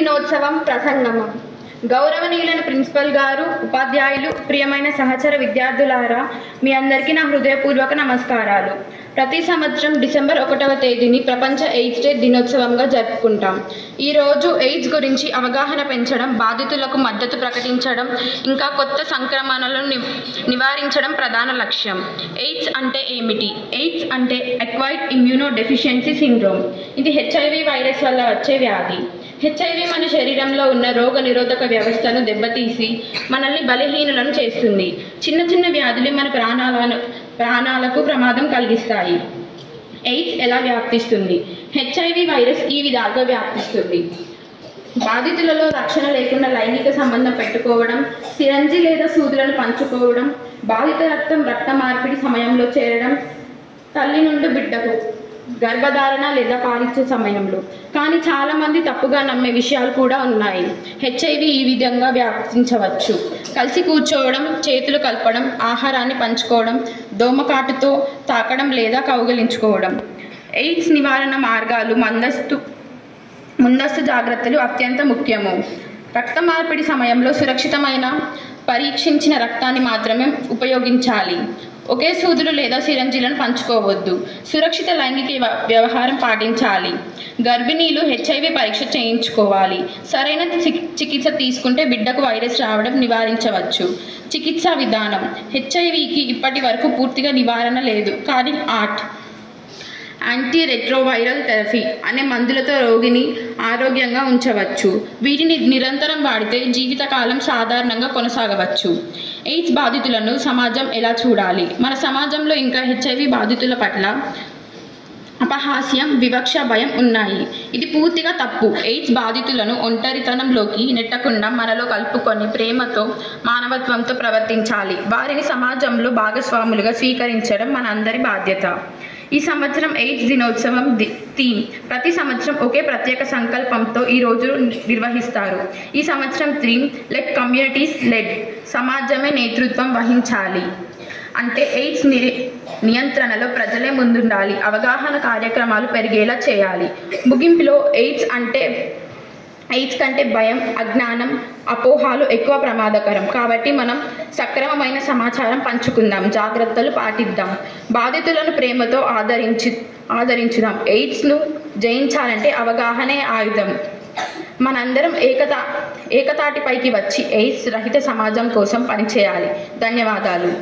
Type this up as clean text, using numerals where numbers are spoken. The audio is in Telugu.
దినోత్సవం ప్రసంగమం. గౌరవనీయులైన ప్రిన్సిపల్ గారు, ఉపాధ్యాయులు, ప్రియమైన సహచర విద్యార్థులారా, మీ అందరికీ నా హృదయపూర్వక నమస్కారాలు. ప్రతి సంవత్సరం డిసెంబర్ 1వ తేదీని ప్రపంచ ఎయిడ్స్ డే దినోత్సవంగా జరుపుకుంటాం. ఈరోజు ఎయిడ్స్ గురించి అవగాహన పెంచడం, బాధితులకు మద్దతు ప్రకటించడం, ఇంకా కొత్త సంక్రమణలను నివారించడం ప్రధాన లక్ష్యం. ఎయిడ్స్ అంటే ఏమిటి? ఎయిడ్స్ అంటే అక్వైర్డ్ ఇమ్యూనో డెఫిషియన్సీ సిండ్రోమ్. ఇది HIV వైరస్ వల్ల వచ్చే వ్యాధి. HIV మన శరీరంలో ఉన్న రోగ నిరోధక వ్యవస్థను దెబ్బతీసి మనల్ని బలహీనులను చేస్తుంది. చిన్న చిన్న వ్యాధులు మన ప్రాణాలకు ప్రమాదం కలిగిస్తాయి. ఎయిడ్స్ ఎలా వ్యాప్తిస్తుంది? HIV వైరస్ ఈ విధాలుగా వ్యాప్తిస్తుంది. బాధితులలో రక్షణ లేకుండా లైంగిక సంబంధం పెట్టుకోవడం, సిరంజి లేదా సూదులను పంచుకోవడం, బాధిత రక్త మార్పిడి సమయంలో చేరడం, తల్లి నుండి బిడ్డకు గర్భధారణ లేదా పాలిచ్చే సమయంలో. కానీ చాలామంది తప్పుగా నమ్మే విషయాలు కూడా ఉన్నాయి. HIV ఈ విధంగా వ్యాప్తించవచ్చు: కలిసి కూర్చోవడం, చేతులు కలపడం, ఆహారాన్ని పంచుకోవడం, దోమకాటుతో తాకడం లేదా కౌగిలించుకోవడం. ఎయిడ్స్ నివారణ మార్గాలు: ముందస్తు జాగ్రత్తలు అత్యంత ముఖ్యము. రక్త మార్పిడి సమయంలో సురక్షితమైన పరీక్షించిన రక్తాన్ని మాత్రమే ఉపయోగించాలి. ఒకే సూదులు లేదా సిరంజీలను పంచుకోవద్దు. సురక్షిత లైంగిక వ్యవహారం పాటించాలి. గర్భిణీలు HIV పరీక్ష చేయించుకోవాలి. సరైన చికిత్స తీసుకుంటే బిడ్డకు వైరస్ రావడం నివారించవచ్చు. చికిత్సా విధానం: HIVకి ఇప్పటి వరకు పూర్తిగా నివారణ లేదు, కానీ యాంటీరెట్రోవైరల్ థెరపీ అనే మందులతో రోగిని ఆరోగ్యంగా ఉంచవచ్చు. వీటిని నిరంతరం వాడితే జీవితకాలం సాధారణంగా కొనసాగవచ్చు. ఎయిడ్స్ బాధితులను సమాజం ఎలా చూడాలి? మన సమాజంలో ఇంకా HIV బాధితుల పట్ల అపహాస్యం, వివక్ష, భయం ఉన్నాయి. ఇది పూర్తిగా తప్పు. ఎయిడ్స్ బాధితులను ఒంటరితనంలోకి నెట్టకుండా మనలో కలుపుకొని ప్రేమతో, మానవత్వంతో ప్రవర్తించాలి. వారిని సమాజంలో భాగస్వాములుగా స్వీకరించడం మన అందరి బాధ్యత. ఈ సంవత్సరం ఎయిడ్స్ దినోత్సవం థీమ్ ప్రతి సంవత్సరం ఒకే ప్రత్యేక సంకల్పంతో ఈ రోజు నిర్వహిస్తారు. ఈ సంవత్సరం థీమ్ లెట్ కమ్యూనిటీస్ లెడ్, సమాజమే నేతృత్వం వహించాలి. అంటే ఎయిడ్స్ నియంత్రణలో ప్రజలే ముందుండాలి. అవగాహన కార్యక్రమాలు పెరిగేలా చేయాలి. ముగింపులో ఎయిడ్స్ కంటే భయం, అజ్ఞానం, అపోహాలు ఎక్కువ ప్రమాదకరం. కాబట్టి మనం సక్రమమైన సమాచారం పంచుకుందాం, జాగ్రత్తలు పాటిద్దాం, బాధితులను ప్రేమతో ఆదరించుదాం. ఎయిడ్స్ను జయించాలంటే అవగాహనే ఆయుధం. మనందరం ఏకతాటిపైకి వచ్చి ఎయిడ్స్ రహిత సమాజం కోసం పనిచేయాలి. ధన్యవాదాలు.